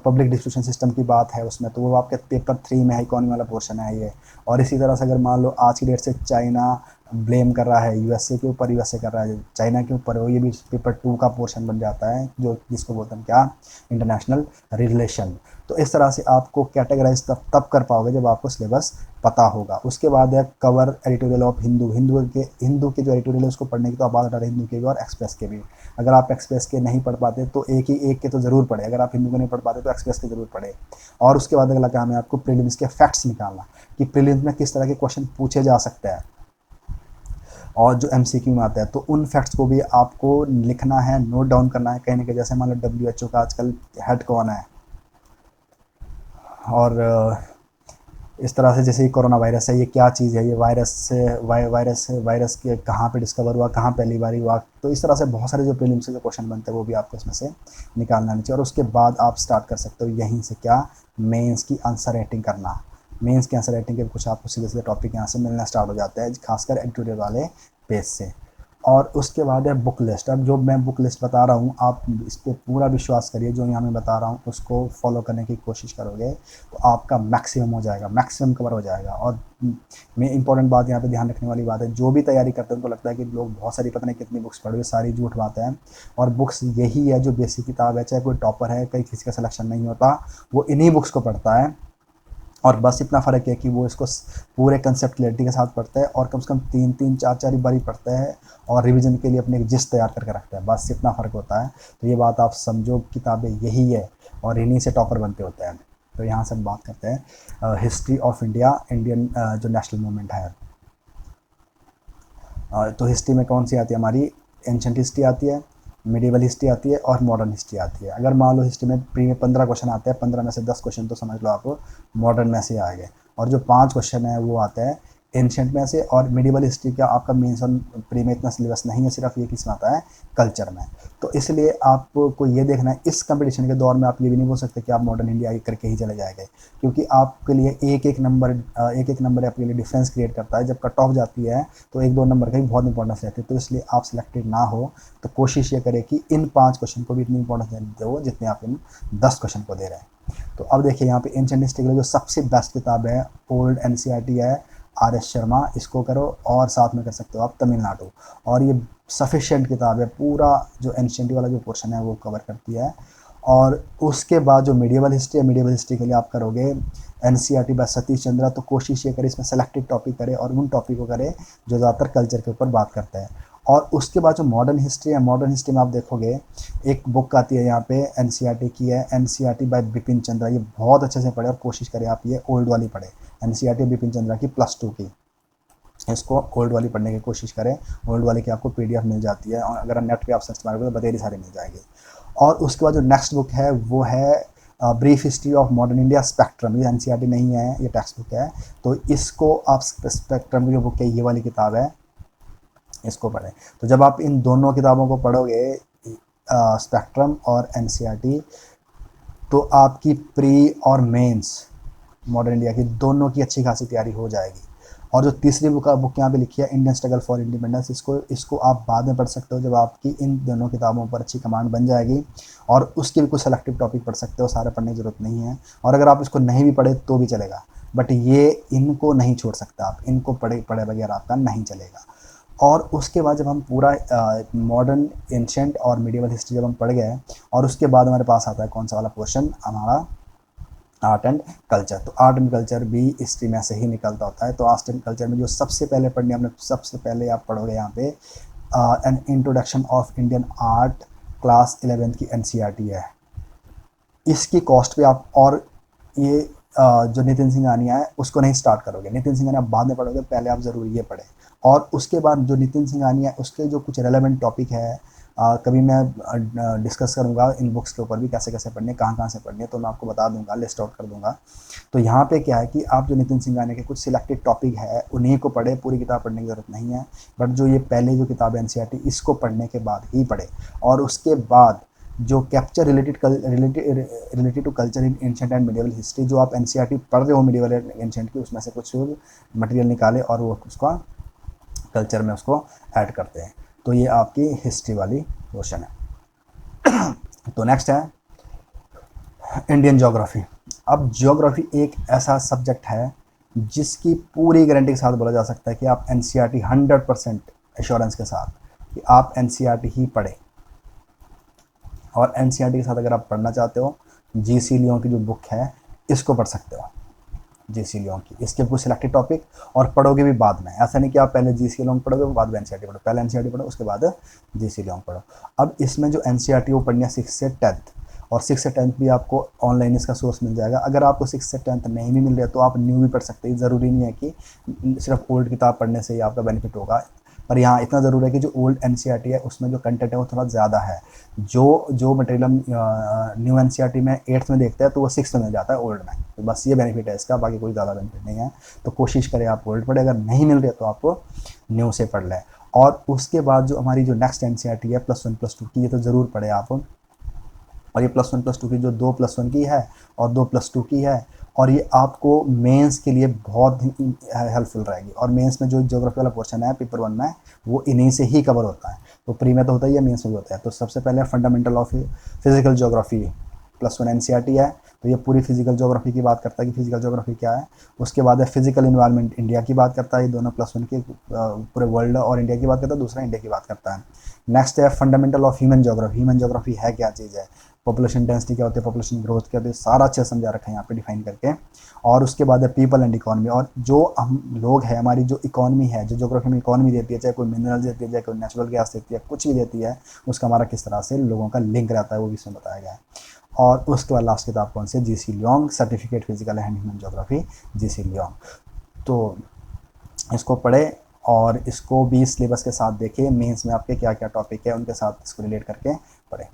पब्लिक डिस्ट्रीब्यूशन सिस्टम की बात है उसमें, तो वो आपके पेपर 3 में है, इकोनॉमी वाला पोर्शन है ये। और इसी तरह से अगर मान लो आज की डेट से चाइना ब्लेम कर रहा है यूएसए के ऊपर, यूएसए कर रहा है चाइना के ऊपर, वो ये भी पेपर 2 का पोर्शन बन जाता है, जो जिसको बोलते हैं क्या, इंटरनेशनल रिलेशन। तो इस तरह से आपको कैटेगराइज तब कर पाओगे जब आपको सिलेबस पता होगा। उसके बाद है cover editorial of Hindu. Hindu के जो एडिटोरियल है उसको पढ़ने की तो आप बात कर हिंदू के भी और एक्सप्रेस के भी। अगर आप एक्सप्रेस के नहीं पढ़ पाते तो एक के तो ज़रूर पढ़े, अगर आप हिंदू के नहीं पढ़ पाते तो एक्सप्रेस के ज़रूर पढ़े। और उसके बाद अगला काम है आपको प्रीलिम्स के फैक्ट्स निकालना, कि प्रीलिम्स में किस तरह के क्वेश्चन पूछे जा सकते हैं और जो एमसीक्यू में आता है, तो उन फैक्ट्स को भी आपको लिखना है, नोट डाउन करना है कहीं ना कहीं। जैसे मान लो WHO का आजकल हेड कौन है, और इस तरह से जैसे ये कोरोना वायरस है, ये क्या चीज़ है, ये वायरस के कहाँ पे डिस्कवर हुआ, कहाँ पहली बार हुआ। तो इस तरह से बहुत सारे जो प्रीलिम्स के जो क्वेश्चन बनते हैं वो भी आपको इसमें से निकालना नहीं चाहिए। और उसके बाद आप स्टार्ट कर सकते हो यहीं से क्या, मेंस की आंसर राइटिंग करना। मेंस की आंसर राइटिंग के कुछ आपको सीधे सीधे टॉपिक यहाँ से मिलना स्टार्ट हो जाता है, खासकर एडिटोरियल वाले पेज से। और उसके बाद है बुक लिस्ट। अब जो मैं बुक लिस्ट बता रहा हूँ आप इस पर पूरा विश्वास करिए, जो यहाँ मैं बता रहा हूँ उसको फॉलो करने की कोशिश करोगे तो आपका मैक्सिमम हो जाएगा, मैक्सिमम कवर हो जाएगा। और मैं इंपॉर्टेंट बात यहाँ पे ध्यान रखने वाली बात है, जो भी तैयारी करते हैं उनको लगता है कि लोग बहुत सारी पता नहीं कितनी बुक्स पढ़े, सारी झूठ बात है। और बुक्स यही है जो बेसिक किताब है, चाहे कोई टॉपर है, कहीं किसी का सिलेक्शन नहीं होता, वो इन्हीं बुक्स को पढ़ता है। और बस इतना फ़र्क है कि वो इसको पूरे कंसेप्ट क्लियरिटी के साथ पढ़ता है और कम से कम 3-3 4-4 बारी पढ़ता है और रिवीजन के लिए अपने एक जिस्ट तैयार करके रखता है। बस इतना फ़र्क होता है। तो ये बात आप समझो, किताबें यही है और इन्हीं से टॉपर बनते होते हैं। तो यहाँ से हम बात करते हैं हिस्ट्री ऑफ इंडिया, इंडियन जो नेशनल मूवमेंट है। तो हिस्ट्री में कौन सी आती है हमारी, एंशंट हिस्ट्री आती है, मिडिवल हिस्ट्री आती है और मॉडर्न हिस्ट्री आती है। अगर मान लो हिस्ट्री में प्री में 15 क्वेश्चन आते हैं, 15 में से 10 क्वेश्चन तो समझ लो आप मॉडर्न में से आ गए, और जो 5 क्वेश्चन है वो आते हैं एंशंट में से। और मिडिवल हिस्ट्री का आपका मेंस और प्री में इतना सिलेबस नहीं है, सिर्फ ये किसमें आता है, कल्चर में। तो इसलिए आपको ये देखना है, इस कंपटीशन के दौर में आप ये भी नहीं बोल सकते कि आप मॉडर्न इंडिया करके ही चले जाएंगे, क्योंकि आपके लिए एक एक नंबर आपके लिए डिफरेंस क्रिएट करता है। जब कट ऑफ जाती है तो 1-2 नंबर का भी बहुत इंपॉर्टेंस रहती है। तो इसलिए आप सिलेक्टेड ना हो तो कोशिश ये करें कि इन 5 क्वेश्चन को भी इतनी इंपॉर्टेंस दो जितने आप इन 10 क्वेश्चन को दे रहे हैं। तो अब देखिए यहाँ पे एंशिएंट हिस्ट्री के लिए जो सबसे बेस्ट किताब है ओल्ड एनसीईआरटी है, RS शर्मा, इसको करो। और साथ में कर सकते हो आप तमिलनाडु, और ये सफिशिएंट किताब है, पूरा जो एंशिएंट वाला जो पोर्शन है वो कवर करती है। और उसके बाद जो मीडिएवल हिस्ट्री है, मीडिएवल हिस्ट्री के लिए आप करोगे एनसीईआरटी बाय सतीश चंद्रा। तो कोशिश ये करें इसमें सेलेक्टेड टॉपिक करें और उन टॉपिक को करें जो ज़्यादातर कल्चर के ऊपर बात करते हैं। और उसके बाद जो मॉडर्न हिस्ट्री है, मॉडर्न हिस्ट्री में आप देखोगे एक बुक आती है यहाँ पे एनसीईआरटी की है, एनसीईआरटी बाय बिपिन चंद्रा। ये बहुत अच्छे से पढ़े और कोशिश करें आप ये ओल्ड वाली पढ़े, एनसीईआरटी बिपिन चंद्रा की +2 की। इसको ओल्ड वाली पढ़ने की कोशिश करें, ओल्ड वाली की आपको पीडीएफ मिल जाती है, और अगर नेट पे आप सर्च मारोगे तो बतेरी सारी मिल जाएगी। और उसके बाद जो नेक्स्ट बुक है वो है brief history of modern India spectrum. ये एनसीईआरटी नहीं है, ये टेक्स्ट बुक है। तो इसको आप स्पेक्ट्रम की जो बुक है ये वाली किताब है, इसको पढ़ें। तो जब आप इन दोनों किताबों को पढ़ोगे, स्पेक्ट्रम और एनसीईआरटी, तो आपकी प्री और मेंस मॉडर्न इंडिया की दोनों की अच्छी खासी तैयारी हो जाएगी। और जो तीसरी बुक यहाँ पे लिखी है इंडियन स्ट्रगल फॉर इंडिपेंडेंस, इसको आप बाद में पढ़ सकते हो जब आपकी इन दोनों किताबों पर अच्छी कमांड बन जाएगी। और उसके भी कुछ सेलेक्टिव टॉपिक पढ़ सकते हो, सारे पढ़ने की ज़रूरत नहीं है। और अगर आप इसको नहीं भी पढ़े तो भी चलेगा, बट ये इनको नहीं छोड़ सकता आप, इनको पढ़े बगैर आपका नहीं चलेगा। और उसके बाद जब हम पूरा मॉडर्न, एंशिएंट और मिडिवल हिस्ट्री जब हम पढ़ गए, और उसके बाद हमारे पास आता है कौन सा वाला क्वेश्चन, हमारा आर्ट एंड कल्चर। तो आर्ट एंड कल्चर भी हिस्ट्री में से ही निकलता होता है। तो आर्ट एंड कल्चर में जो सबसे पहले पढ़ने, आपने सबसे पहले आप पढ़ोगे यहाँ पे an introduction of Indian art, class 11th की एनसीईआरटी है। इसकी कॉस्ट पे आप और ये जो नितिन सिंघानिया है उसको नहीं स्टार्ट करोगे। नितिन सिंघानिया बाद में पढ़ोगे, पहले आप ज़रूर ये पढ़ें। और उसके बाद जो नितिन सिंघानिया उसके जो कुछ रेलेवेंट टॉपिक है, कभी मैं डिस्कस करूँगा इन बुक्स के ऊपर भी, कैसे कैसे पढ़ने, कहाँ से पढ़ने, तो मैं आपको बता दूंगा, लिस्ट आउट कर दूंगा। तो यहाँ पे क्या है कि आप जो नितिन सिंघानिया के कुछ सिलेक्टेड टॉपिक है उन्हीं को पढ़े, पूरी किताब पढ़ने की ज़रूरत नहीं है। बट जो ये पहले जो किताब है एनसीईआरटी, इसको पढ़ने के बाद ही पढ़े। और उसके बाद जो capture related to culture in ancient and medieval history, जो आप एनसीईआरटी पढ़ रहे हो मिडिवल एंड एंशिएंट की, उसमें से कुछ मटेरियल निकाले और वो उसका कल्चर में उसको ऐड करते हैं। तो ये आपकी हिस्ट्री वाली पोर्शन है। तो नेक्स्ट है इंडियन ज्योग्राफी। अब ज्योग्राफी एक ऐसा सब्जेक्ट है जिसकी पूरी गारंटी के साथ बोला जा सकता है कि आप एनसीईआरटी 100% एश्योरेंस के साथ कि आप एनसीईआरटी ही पढ़े। और एनसीईआरटी के साथ अगर आप पढ़ना चाहते हो, जीसी लियों की जो बुक है इसको पढ़ सकते हो, जीसी लियों की, इसके कुछ सिलेक्टेड टॉपिक, और पढ़ोगे भी बाद में। ऐसा नहीं कि आप पहले जीसी लियों पढ़ोगे बाद में एनसीईआरटी पढ़ो, पहले एनसीईआरटी पढ़ो उसके बाद जीसी लियों पढ़ो। अब इसमें जो एनसीईआरटी वो पढ़नी है 6 से 10th, और 6 से 10th भी आपको ऑनलाइन इसका सोर्स मिल जाएगा। अगर आपको 6 से 10th नहीं भी मिल रहा है तो आप न्यू भी पढ़ सकते हैं। ज़रूरी नहीं है कि सिर्फ ओल्ड किताब पढ़ने से ही आपका बेनिफिट होगा। पर यहाँ इतना ज़रूर है कि जो ओल्ड एनसीईआरटी है उसमें जो कंटेंट है वो थोड़ा ज़्यादा है। जो मटेरियल हम न्यू एनसीईआरटी में 8th में देखते हैं तो वो 6th में मिल जाता है ओल्ड में। तो बस ये बेनिफिट है इसका, बाकी कोई ज़्यादा बेनिफिट नहीं है। तो कोशिश करें आप ओल्ड पढ़े, अगर नहीं मिल रही तो आपको न्यू से पढ़ लें। और उसके बाद जो हमारी जो नेक्स्ट एनसीईआरटी है +1 +2 की, ये तो ज़रूर पढ़े आप। और ये +1 +2 की जो 2 +1 की है और 2 +2 की है, और ये आपको मेंस के लिए बहुत ही हेल्पफुल रहेगी। और मेंस में जो ज्योग्राफी वाला पोर्शन है पेपर 1 में, वो इन्हीं से ही कवर होता है। तो प्री में तो होता ही है, मेंस में भी होता है। तो सबसे पहले fundamental of physical geography +1 NCERT है, तो ये पूरी फिजिकल ज्योग्राफी की बात करता है कि फिजिकल ज्योग्राफी क्या है। उसके बाद है फिजिकल इन्वायरमेंट इंडिया की बात करता है, ये दोनों +1 के पूरे वर्ल्ड और इंडिया की बात करता है, दूसरा इंडिया की बात करता है। नेक्स्ट है fundamental of human geography. Human geography है क्या चीज़ है, पॉपुलेशन डेंसिटी क्या होती है, पॉपुलेशन ग्रोथ क्या होती है, सारा अच्छे समझा रखा है यहाँ पे डिफाइन करके। और उसके बाद है पीपल एंड इकोनॉमी, और जो हम लोग हैं, हमारी जो इकोनॉमी है, जो ज्योग्राफी में इकोनॉमी देती है, चाहे कोई मिनरल देती है, चाहे कोई नेचुरल गैस देती है, कुछ भी देती है, उसका हमारा किस तरह से लोगों का लिंक रहता है वो भी इसमें बताया गया है। और उसके बाद लास्ट किताब कौन सी, GC Leong certificate physical and human geography, GC Leong. तो इसको पढ़े और इसको भी सिलेबस के साथ देखें, मेंस में आपके क्या क्या टॉपिक है उनके साथ इसको रिलेट करके पढ़ें।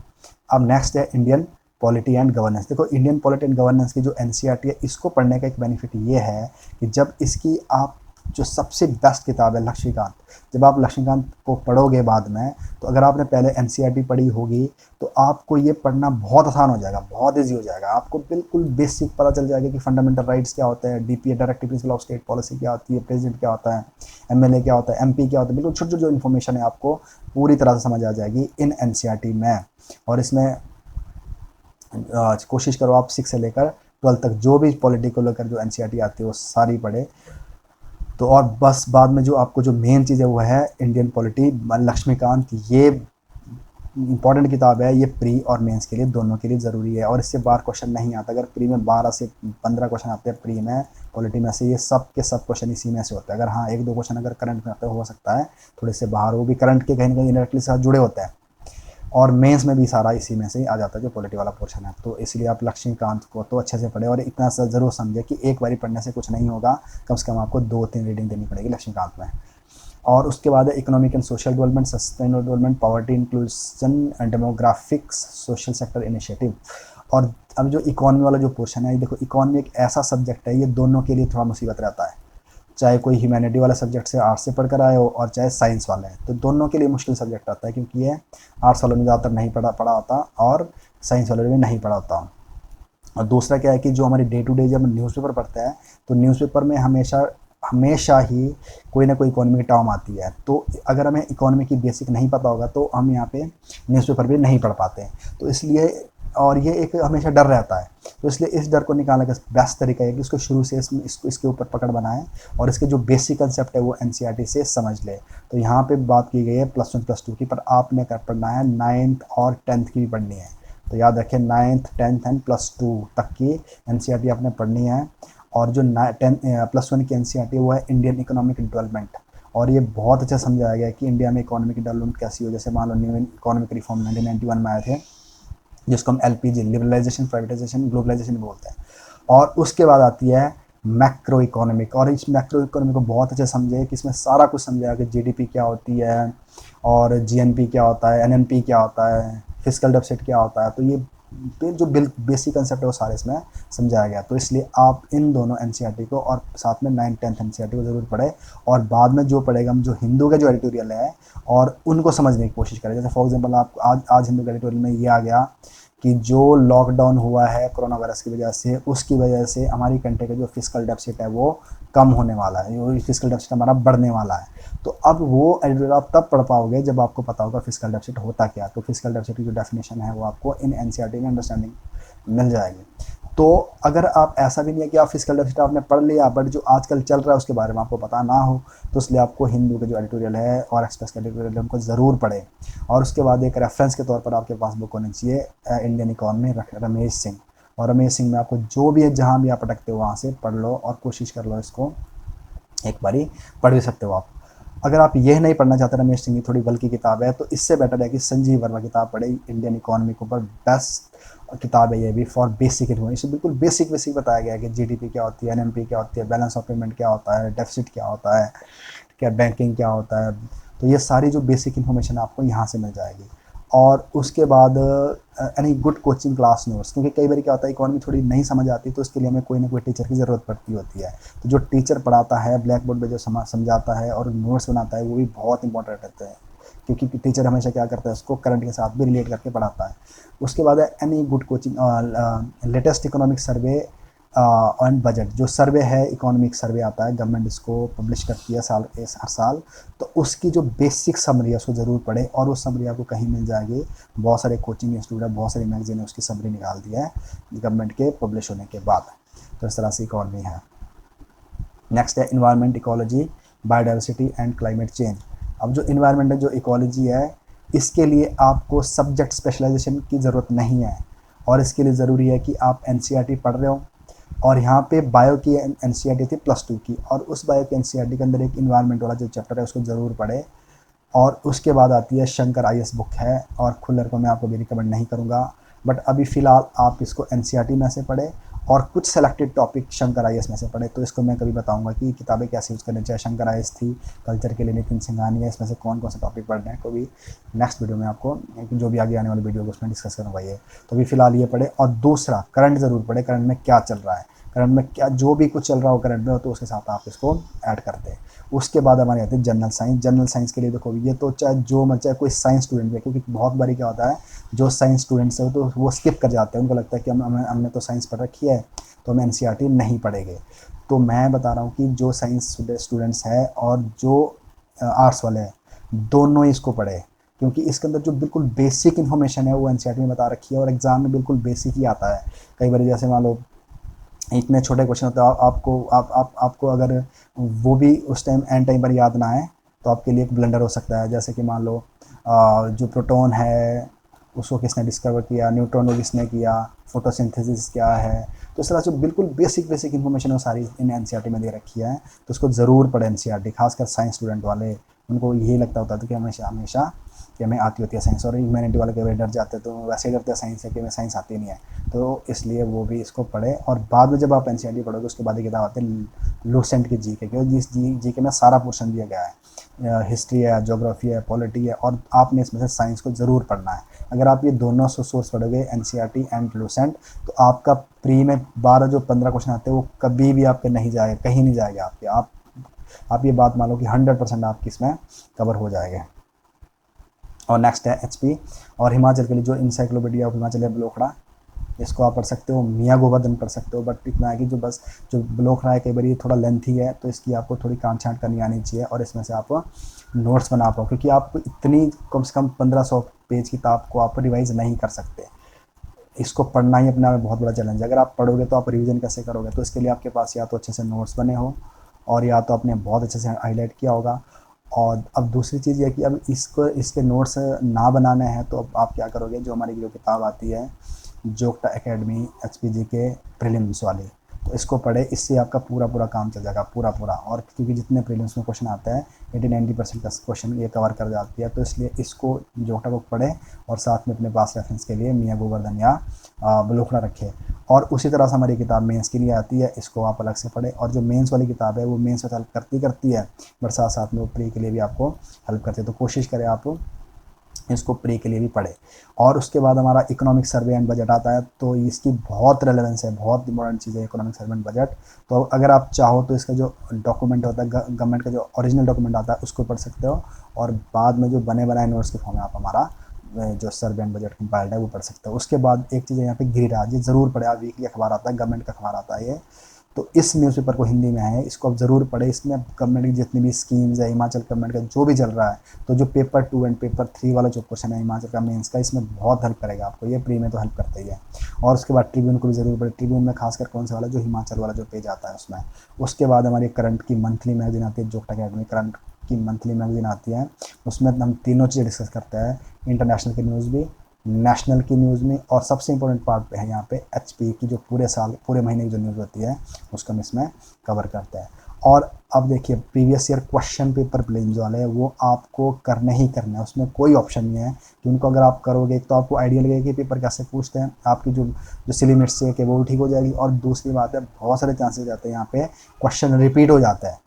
अब नेक्स्ट है इंडियन पॉलिटी एंड गवर्नेंस। देखो इंडियन पॉलिटी एंड गवर्नेंस की जो एनसीईआरटी है, इसको पढ़ने का एक बेनिफिट ये है कि जब इसकी आप जो सबसे बेस्ट किताब है लक्ष्मीकांत, जब आप लक्ष्मीकांत को पढ़ोगे बाद में, तो अगर आपने पहले एनसीईआरटी पढ़ी होगी तो आपको ये पढ़ना बहुत आसान हो जाएगा, बहुत ईजी हो जाएगा। आपको बिल्कुल बेसिक पता चल जाएगा कि फंडामेंटल राइट्स क्या होते हैं, DPA directive principle of state policy क्या होती है, प्रेसिडेंट क्या होता है, एमएलए क्या होता है, एमपी क्या होता है, बिल्कुल छोटी छोटी जो इन्फॉर्मेशन है आपको पूरी तरह से समझ आ जाएगी इन एनसीईआरटी में। और इसमें कोशिश करो आप 6 से लेकर 12 तक जो भी पॉलिटी को लेकर जो एनसीईआरटी आती है वो सारी पढ़े। तो और बस बाद में जो आपको जो मेन चीज़ है वो है इंडियन पॉलिटी, लक्ष्मीकांत। ये इंपॉर्टेंट किताब है, ये प्री और मेंस के लिए दोनों के लिए ज़रूरी है। और इससे बाहर क्वेश्चन नहीं आता। अगर प्री में 12 से 15 क्वेश्चन आते हैं प्री में पॉलिटी में से, ये सब के सब क्वेश्चन इसी में से होते हैं। अगर हाँ 1-2 क्वेश्चन अगर करंट में आते हो सकता है थोड़े से बाहर, वो भी करंट के कहीं ना कहीं इनडायरेक्टली साथ जुड़े होते हैं। और मेंस में भी सारा इसी में से ही आ जाता है जो पॉलिटी वाला पोर्शन है। तो इसलिए आप लक्ष्मीकांत को तो अच्छे से पढ़े, और इतना सा ज़रूर समझे कि एक बारी पढ़ने से कुछ नहीं होगा, कम से कम आपको 2-3 रीडिंग देनी पड़ेगी लक्ष्मीकांत में। और उसके बाद है economic and social development, sustainable development, poverty inclusion, demographics, social sector initiative. और अब जो इकोनॉमी वाला जो पोर्शन है, ये देखो इकोनॉमी एक ऐसा सब्जेक्ट है, ये दोनों के लिए थोड़ा मुसीबत रहता है। चाहे कोई ह्यूमैनिटी वाला सब्जेक्ट से आर्ट्स से पढ़कर आए हो और चाहे साइंस वाले हैं, तो दोनों के लिए मुश्किल सब्जेक्ट आता है, क्योंकि ये आर्ट्स वालों ने ज़्यादातर नहीं पढ़ा होता और साइंस वालों ने नहीं पढ़ा होता। और दूसरा क्या है कि जो हमारी डे टू डे जब हम न्यूज़पेपर पढ़ते हैं तो न्यूज़पेपर में हमेशा ही कोई ना कोई इकोनॉमी की टर्म आती है। तो अगर हमें इकोनॉमी की बेसिक नहीं पता होगा तो हम यहाँ पे न्यूज़पेपर भी नहीं पढ़ पाते। तो इसलिए, और ये एक हमेशा डर रहता है, तो इसलिए इस डर को निकालने का बेस्ट तरीका है कि इसको शुरू से इसके ऊपर पकड़ बनाएं और इसके जो बेसिक कंसेप्ट है वो एनसीईआरटी से समझ ले। तो यहाँ पे बात की गई है +1 +2 की, पर आपने कर पढ़ना है 9th और 10th की भी पढ़नी है। तो याद रखें 9th 10th एंड +2 तक की एनसीईआरटी आपने पढ़नी है। और जो +1 की एनसीईआरटी वो है इंडियन इकोनॉमिक डेवलपमेंट, और ये बहुत अच्छा समझाया गया है कि इंडिया में इकोनॉमिक डेवलपमेंट कैसी हो। जैसे मान लो न्यू इकोनॉमिक रिफॉर्म 1991 में आए थे, जिसको हम LPG, लिबरलाइजेशन, प्राइवेटाइजेशन, ग्लोबलाइजेशन बोलते हैं। और उसके बाद आती है मैक्रो इकोनॉमिक, और इस मैक्रो इकोनॉमी को बहुत अच्छे समझे कि इसमें सारा कुछ समझाया कि GDP क्या होती है और GNP क्या होता है, NNP क्या होता है, फिजिकल डेफिसिट क्या होता है। तो ये जो बेसिक कंसेप्ट है वो सारे इसमें समझाया गया। तो इसलिए आप इन दोनों NCERT को और साथ में 9th-10th NCERT को ज़रूर पढ़ें, और बाद में जो पढ़ेगा हम जो हिंदू के जो एडिटोरियल है और उनको समझने की कोशिश करें। जैसे फॉर एग्जांपल आप आज हिंदू के एडिटोरियल में ये आ गया कि जो लॉकडाउन हुआ है कोरोना वायरस की वजह से, उसकी वजह से हमारी कंट्री का जो फिजिकल डेफिसिट है वो कम होने वाला है, वो फिजिकल डेफिसिट हमारा बढ़ने वाला है। तो अब वो एडिटोरियल आप तब पढ़ पाओगे जब आपको पता होगा फिजिकल डेफिसिट होता क्या। तो फिजिकल डेफिसिट की जो डेफिनेशन है वो आपको इन NCERT में अंडरस्टैंडिंग मिल जाएगी। तो अगर आप ऐसा भी नहीं है कि आप फिजिकल डेफिसिट आपने पढ़ लिया बट जो आजकल चल रहा है उसके बारे में आपको पता ना हो, तो इसलिए आपको हिंदू के जो एडिटोरियल है और एक्सप्रेस का एडिटोरियल है उनको ज़रूर पढ़ें। और उसके बाद एक रेफरेंस के तौर पर आपके पास बुक होनी चाहिए इंडियन इकॉनमी, रमेश सिंह। और रमेश सिंह में आपको जो भी है, जहाँ भी आप अटकते हो वहाँ से पढ़ लो और कोशिश कर लो इसको एक बारी पढ़ भी सकते हो आप। अगर आप यह नहीं पढ़ना चाहते, रमेश सिंह की थोड़ी बल्कि किताब है, तो इससे बेटर है कि संजीव वर्मा किताब पढ़े, इंडियन इकोनॉमी के ऊपर बेस्ट किताब है ये भी फॉर बेसिक इन्फॉर्मेशन। बिल्कुल बेसिक बताया गया है कि GDP क्या होती है, NNP क्या होती है, बैलेंस ऑफ पेमेंट क्या होता है, डेफिसिट क्या होता है, क्या बैंकिंग क्या होता है। तो ये सारी जो बेसिक इन्फॉर्मेशन आपको यहाँ से मिल जाएगी। और उसके बाद any good coaching class notes, क्योंकि कई बार क्या होता है इकोनॉमी थोड़ी नहीं समझ आती, तो उसके लिए हमें कोई ना कोई टीचर की ज़रूरत पड़ती होती है। तो जो टीचर पढ़ाता है ब्लैक बोर्ड पर जो समझाता है और नोट्स बनाता है वो भी बहुत इंपॉर्टेंट रहते हैं, क्योंकि टीचर हमेशा क्या करता है उसको करंट के साथ भी रिलेट करके पढ़ाता है। उसके बाद है any good coaching latest economic survey and budget. जो सर्वे है इकोनॉमिक सर्वे आता है, गवर्नमेंट इसको पब्लिश करती है हर साल, तो उसकी जो बेसिक समरी है उसको ज़रूर पढ़ें। और वो समरी आपको कहीं मिल जाएगी, बहुत सारे कोचिंग इंस्टीट्यूट है, बहुत सारी मैगजीन है, उसकी समरी निकाल दी है गवर्नमेंट के पब्लिश होने के बाद। तो इस तरह से इकोनॉमी है। नेक्स्ट है environment, ecology, biodiversity and climate change. अब जो इन्वायरमेंट है, जो इकोलॉजी है, इसके लिए आपको सब्जेक्ट स्पेशलाइजेशन की ज़रूरत नहीं है, और इसके लिए ज़रूरी है कि आप NCERT पढ़ रहे हो। और यहाँ पे बायो की NCERT थी +2 की, और उस बायो की NCERT के अंदर एक इन्वायरमेंट वाला जो चैप्टर है उसको ज़रूर पढ़े। और उसके बाद आती है शंकर IAS बुक है, और खुल्लर को मैं आपको भी रिकमेंड नहीं करूँगा, बट अभी फ़िलहाल आप इसको NCERT में से पढ़ें और कुछ सेलेक्टेड टॉपिक शंकर IAS में से पढ़े। तो इसको मैं कभी बताऊंगा कि किताबें कैसे यूज़ करनी चाहिए। शंकर IAS थी, कल्चर के लिए नितिन सिंघानिया है, इसमें से कौन कौन से टॉपिक पढ़ने हैं, कभी नेक्स्ट वीडियो में आपको जो भी आगे आने वाली वीडियो उसमें डिस्कस करूँगा ये। तो अभी फ़िलहाल ये पढ़े। और दूसरा, करंट ज़रूर पढ़े, करंट में क्या चल रहा है, करंट में क्या जो भी कुछ चल रहा हो करंट में, तो उसके साथ आप इसको ऐड करते हैं। उसके बाद हमारे आते हैं जनरल साइंस। जनरल साइंस के लिए देखो ये तो चाहे जो मत चाहे कोई साइंस स्टूडेंट है, क्योंकि बहुत बारी क्या होता है जो साइंस स्टूडेंट्स है तो वो स्किप कर जाते हैं, उनको लगता है कि हमने तो साइंस पढ़ रखी है तो हम NCERT नहीं पढ़ेंगे। तो मैं बता रहा हूँ कि जो साइंस स्टूडेंट्स है और जो आर्ट्स वाले हैं, दोनों ही इसको पढ़े, क्योंकि इसके अंदर जो बिल्कुल बेसिक इन्फॉर्मेशन है वो NCERT में बता रखी है, और एग्ज़ाम में बिल्कुल बेसिक ही आता है। कई बार जैसे मान लो इतने छोटे क्वेश्चन होते हैं, आपको अगर वो भी उस टाइम एंड टाइम पर याद ना आए तो आपके लिए एक ब्लंडर हो सकता है। जैसे कि मान लो जो प्रोटॉन है उसको किसने डिस्कवर किया, न्यूट्रॉन को किसने किया, फोटोसिंथेसिस क्या है। तो इस तरह से बिल्कुल बेसिक इन्फॉर्मेशन है सारी इन NCERT में दे रखी है। तो उसको ज़रूर पढ़ें NCERT, खासकर साइंस स्टूडेंट वाले। उनको यही लगता होता था कि हमेशा कि हमें आती होती है साइंस, और ह्यूमैनिटी वाले कई बार डर जाते हैं, तो वैसे ही डरते हैं साइंस से कि हमें साइंस आती नहीं है। तो इसलिए वो भी इसको पढ़े। और बाद में जब आप NCERT पढ़ोगे उसके बाद एक किताब आती है लूसेंट की GK, क्योंकि जिस GK में सारा पोर्शन दिया गया है, हिस्ट्री है, ज्योग्राफी है, पॉलिटी है, और आपने इसमें से साइंस को ज़रूर पढ़ना है। अगर आप ये दोनों सोर्स पढ़ोगे NCERT एंड लूसेंट, तो आपका प्री में 12 जो 15 क्वेश्चन आते हैं वो कभी भी आपके नहीं जाएगा, कहीं नहीं जाएगा आपके। आप ये बात मान लो कि 100% आपकी इसमें कवर हो जाएगा। और नेक्स्ट है HP और हिमाचल के लिए जो इंसाइक्लोपीडिया ऑफ हिमाचल है बलोखड़ा, इसको आप पढ़ सकते हो। मियाँ गोवर्धन पढ़ सकते हो, बट इतना है कि जो बलोखड़ा है कई बार ये थोड़ा लेंथी है, तो इसकी आपको थोड़ी काट छाँट करनी आनी चाहिए, और इसमें से आप नोट्स बना पाओ, क्योंकि आप इतनी कम से कम 1500 पेज किताब को आप रिवाइज़ नहीं कर सकते। इसको पढ़ना ही अपने आप में बहुत बड़ा चैलेंज है। अगर आप पढ़ोगे तो आप रिवीजन कैसे करोगे। तो इसके लिए आपके पास या तो अच्छे से नोट्स बने हो, और या तो आपने बहुत अच्छे से हाईलाइट किया होगा। और अब दूसरी चीज़ ये कि अब इसके नोट्स ना बनाने हैं, तो अब आप क्या करोगे, जो हमारी जो किताब आती है जोग्टा एकेडमी HPG के प्रीलिम्स वाली, तो इसको पढ़े, इससे आपका पूरा पूरा काम चल जाएगा, पूरा पूरा। और क्योंकि जितने प्रीलिम्स में क्वेश्चन आता है 80-90% का क्वेश्चन ये कवर कर जाती है, तो इसलिए इसको जोटा बुक पढ़े और साथ में अपने पास रेफरेंस के लिए मियाँ गोवर्धन या बलूखड़ा रखे। और उसी तरह से हमारी किताब मेंस के लिए आती है, इसको आप अलग से पढ़ें। और जो मेंस वाली किताब है वो मेंस में हेल्प करती है, बट साथ साथ में वो प्री के लिए भी आपको हेल्प करती है। तो कोशिश करें आप इसको प्री के लिए भी पढ़े। और उसके बाद हमारा इकोनॉमिक सर्वे एंड बजट आता है, तो इसकी बहुत रेलेवेंस है, बहुत इंपॉर्टेंट चीज़ है इकोनॉमिक सर्वे एंड बजट। तो अगर आप चाहो तो इसका जो डॉक्यूमेंट होता है, गवर्नमेंट का जो ओरिजिनल डॉक्यूमेंट आता है उसको पढ़ सकते हो, और बाद में जो बने बनाए नोट्स के फॉर्म में आप हमारा जो सर्वे एंड बजट कंपाइल्ड है वो पढ़ सकते हो। उसके बाद एक चीज़ है यहाँ पे गिरिराज, ये ज़रूर पढ़े आप, वीकली अखबार आता है, गवर्नमेंट का अखबार आता है ये। तो इस न्यूज़पेपर को हिंदी में है, इसको आप ज़रूर पढ़ें। इसमें गवर्नमेंट की जितनी भी स्कीम्स है, हिमाचल गवर्नमेंट का जो भी चल रहा है, तो जो पेपर 2 एंड पेपर 3 वाला जो क्वेश्चन है हिमाचल का मेंस का, इसमें बहुत हेल्प करेगा आपको, ये प्री में तो हेल्प करता ही है। और उसके बाद ट्रिब्यून को भी ज़रूर पढ़े, ट्रिब्यून में खासकर कौन सा वाला, जो हिमाचल वाला जो पेज आता है उसमें। उसके बाद हमारी करंट की मंथली मैगजीन आती है, जोग्टा अकेडमी करंट की मंथली मैगजीन आती है, उसमें हम तीनों चीज़ें डिस्कस करते हैं, इंटरनेशनल की न्यूज़ भी, नेशनल की न्यूज़ में, और सबसे इंपॉर्टेंट पार्ट पे है यहाँ पे एचपी की जो पूरे साल पूरे महीने की जो न्यूज़ होती है उसको हम इसमें कवर करते हैं। और अब देखिए previous year question paper prelims वाले हैं वो आपको करने ही करने हैं, उसमें कोई ऑप्शन नहीं है कि उनको अगर आप करोगे तो आपको आइडिया लगेगा कि पेपर कैसे पूछते हैं, आपकी जो जो सिली मिस्टेक है वो ठीक हो जाएगी। और दूसरी बात है, बहुत सारे चांसेस रहते हैं यहाँ पे क्वेश्चन रिपीट हो जाता है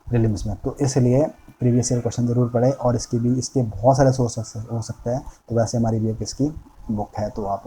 प्रीलिम्स में, तो इसलिए प्रीवियस ईयर क्वेश्चन ज़रूर पढ़े। और इसके बहुत सारे सोर्स हो सकते हैं, तो वैसे हमारी भी एक इसकी बुक है, तो आप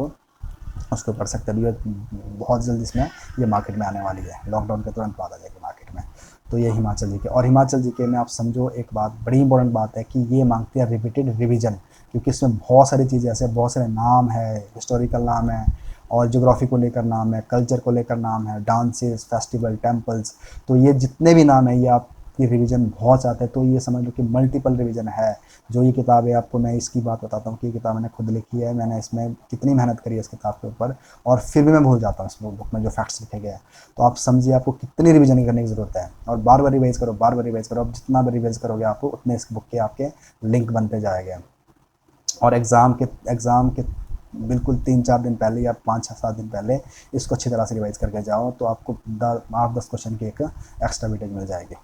उसको पढ़ सकते हैं। ये बहुत जल्द इसमें ये मार्केट में आने वाली है, लॉकडाउन के तुरंत बाद आ जाएगी मार्केट में। तो ये हिमाचल जीके, और हिमाचल जीके में आप समझो एक बात बड़ी इंपॉर्टेंट बात है कि ये मांगती है रिपीटेड रिवीजन, क्योंकि इसमें बहुत सारी चीज़ें ऐसे, बहुत सारे नाम है, हिस्टोरिकल नाम है, और ज्योग्राफी को लेकर नाम है, कल्चर को लेकर नाम है, डांसेस, फेस्टिवल, टेम्पल्स, तो ये जितने भी नाम है ये आपकी रिवीजन बहुत चाहते हैं। तो ये समझ लो कि मल्टीपल रिवीजन है। जो ये किताब है, आपको मैं इसकी बात बताता हूँ कि ये किताब मैंने खुद लिखी है, मैंने इसमें कितनी मेहनत करी है इस किताब के ऊपर, और फिर भी मैं भूल जाता हूँ इस बुक में जो फैक्ट्स लिखे गए हैं। तो आप समझिए आपको कितनी रिवीजन करने की ज़रूरत है, और बार बार रिवाइज करो, बार बार रिवाइज करो। अब जितना बार रिवाइज करोगे आपको उतने इस बुक के आपके लिंक बनते जाएंगे। और एग्ज़ाम के बिल्कुल 3-4 दिन पहले या 5-7 दिन पहले इसको अच्छी तरह से रिवाइज करके जाओ, तो आपको 8-10 क्वेश्चन की एक एक्स्ट्रा वेटेज मिल जाएगी।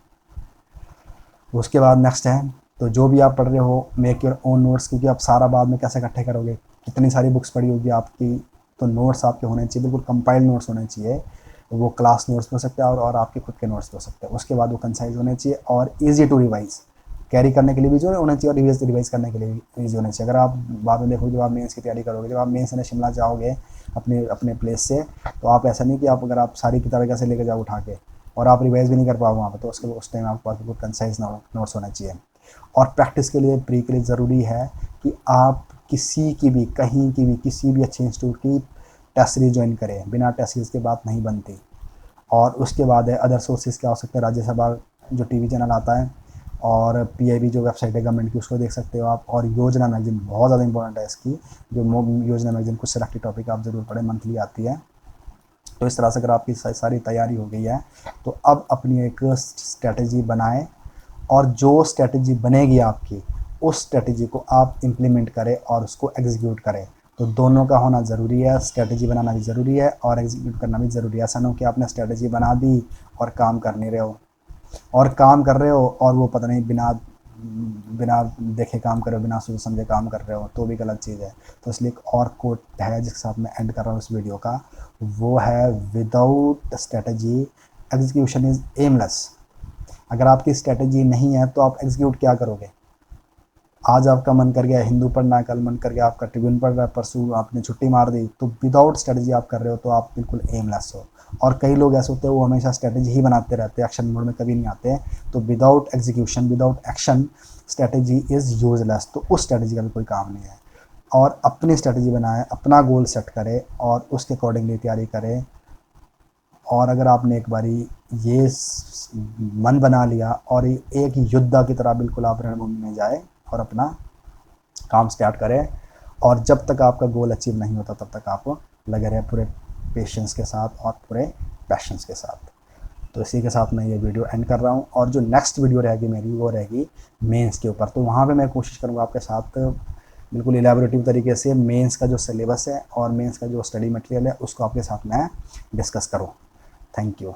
उसके बाद नेक्स्ट है, तो जो भी आप पढ़ रहे हो मेक योर ओन नोट्स, क्योंकि आप सारा बाद में कैसे इकट्ठे करोगे, कितनी सारी बुक्स पढ़ी होगी आपकी, तो नोट्स आपके होने चाहिए, बिल्कुल कंपाइल्ड नोट्स होने चाहिए। वो क्लास नोट्स हो सकते हैं और आपके खुद के नोट्स हो सकते हैं। उसके बाद वो कंसाइज होने चाहिए और ईजी टू रिवाइज, कैरी करने के लिए भी जो होना चाहिए, और रिवाइज करने के लिए भी ईजी होना चाहिए। अगर आप बाद में देखोगे, जब आप मेंस की तैयारी करोगे, जब आप मेंस ने शिमला जाओगे अपने अपने प्लेस से, तो आप ऐसा नहीं कि आप अगर आप सारी किताबें कैसे लेके जाओ उठा के, और आप रिवाइज भी नहीं कर पाओगे वहाँ पर, तो उस टाइम आपके पास बिल्कुल कंसाइज नोट्स होना चाहिए। और प्रैक्टिस के लिए, प्री के लिए ज़रूरी है कि आप किसी की भी, कहीं की भी, किसी भी अच्छे इंस्टीट्यूट की टेस्ट सीरीज ज्वाइन करें, बिना टेस्ट सीरीज के बात नहीं बनती। और उसके बाद है अदर सोर्सेज क्या हो सकते हैं, राज्यसभा जो टीवी चैनल आता है, और पीआईबी जो वेबसाइट है गवर्नमेंट की, उसको देख सकते हो आप। और योजना मैगजीन बहुत ज़्यादा इंपॉर्टेंट है इसकी, जो योजना मैगजीन कुछ सेलेक्टेड टॉपिक आप ज़रूर पढ़ें, मंथली आती है। तो इस तरह से अगर आपकी सारी तैयारी हो गई है, तो अब अपनी एक स्ट्रेटजी बनाएं, और जो स्ट्रेटजी बनेगी आपकी, उस स्ट्रेटजी को आप इम्प्लीमेंट करें और उसको एग्जीक्यूट करें। तो दोनों का होना ज़रूरी है, स्ट्रेटजी बनाना भी ज़रूरी है और एग्जीक्यूट करना भी ज़रूरी है। ऐसा ना हो कि आपने स्ट्रेटजी बना दी और काम कर नहीं रहे हो, और काम कर रहे हो और वो पता नहीं बिना बिना देखे काम कर रहे हो, बिना सोचे समझे काम कर रहे हो, तो भी गलत चीज़ है। तो इसलिए एक और कोट है जिसके साथ मैं एंड कर रहा हूँ इस वीडियो का, वो है without strategy execution is aimless. अगर आपकी स्ट्रेटजी नहीं है तो आप एग्जीक्यूट क्या करोगे। आज आपका मन कर गया हिंदू पढ़ना है, कल मन कर गया आपका ट्रिब्यून पढ़ रहा है, परसों आपने छुट्टी मार दी, तो विदाउट स्ट्रेटजी आप कर रहे हो तो आप बिल्कुल एमलेस हो। और कई लोग ऐसे होते हैं वो हमेशा स्ट्रेटजी ही बनाते रहते हैं, एक्शन मोड में कभी नहीं आते। तो without execution, without action, strategy is useless. तो उस स्ट्रेटजी का भी कोई काम नहीं है। और अपनी स्ट्रेटजी बनाएं, अपना गोल सेट करें और उसके अकॉर्डिंगली तैयारी करें। और अगर आपने एक बारी ये मन बना लिया और एक योद्धा की तरह बिल्कुल आप रणभूमि में जाए और अपना काम स्टार्ट करें, और जब तक आपका गोल अचीव नहीं होता तब तक आप लगे रहे पूरे पेशेंस के साथ और पूरे पैशंस के साथ। तो इसी के साथ मैं ये वीडियो एंड कर रहा हूँ। और जो नेक्स्ट वीडियो रहेगी मेरी, वो रहेगी मेंस के ऊपर। तो वहाँ पे मैं कोशिश करूँगा आपके साथ बिल्कुल इलेबोरेटिव तरीके से मेंस का जो सिलेबस है और मेंस का जो स्टडी मटेरियल है उसको आपके साथ मैं डिस्कस करूँ। Thank you.